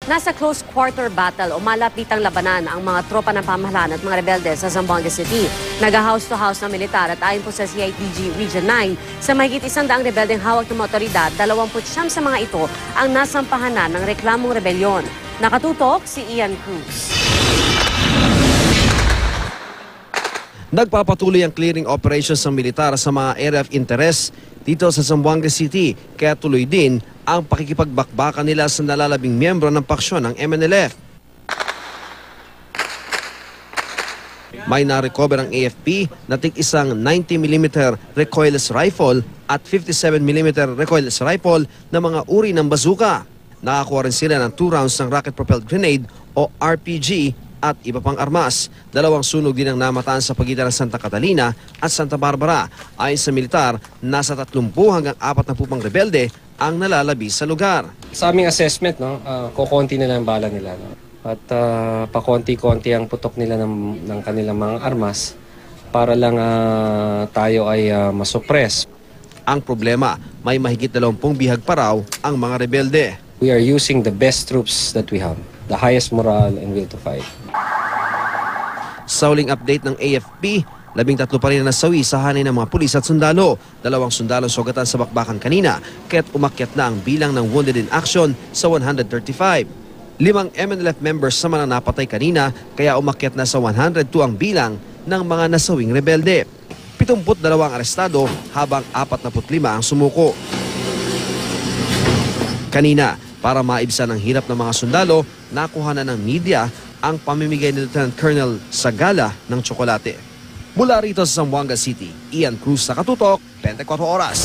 Nasa close quarter battle o malapitang labanan ang mga tropa ng pamahalaan at mga rebelde sa Zamboanga City. Naga-house-to-house na militar at ayon po sa CIDG Region 9, sa mahigit 100 rebeldeng hawak ng mga otoridad, 29 sa mga ito ang nasampahanan ng reklamong rebelyon. Nakatutok si Ian Cruz. Nagpapatuloy ang clearing operations ng militar sa mga area of interest dito sa Zamboanga City, kaya tuloy din ang pakikipagbakbakan nila sa nalalabing miyembro ng paksyon ng MNLF. May na-recover ang AFP na tig-isang 90mm recoilless rifle at 57mm recoilless rifle na mga uri ng bazooka. Nakakuha rin sila ng 2 rounds ng rocket-propelled grenade o RPG at iba pang armas. 2 sunog din ang namataan sa pagitan ng Santa Catalina at Santa Barbara. Ayon sa militar, nasa 30 hanggang 40 pang rebelde ang nalalabi sa lugar. Sa aming assessment, kukonti na lang bala nila. At pakonti-konti ang putok nila ng kanilang mga armas para lang tayo ay masuppress. Ang problema, may mahigit 20 bihag pa raw ang mga rebelde. We are using the best troops that we have, the highest morale and will to fight. Sa huling update ng AFP, 13 pa rin na nasawi sa hanay ng mga pulis at sundalo. 2 sundalo sugatan sa bakbakan kanina, kaya't umakyat na ang bilang ng wounded in action sa 135. 5 MNLF members naman ang napatay kanina, kaya umakyat na sa 102 ang bilang ng mga nasawing rebelde. 72 ang arestado habang 45 ang sumuko. Kanina, para maibsan ang hirap ng mga sundalo, nakuha na ng media ang pamimigay ni Lieutenant Colonel Sagala ng tsokolate. Mula rito sa Zamboanga City, Ian Cruz, Nakatutok, 24 Oras.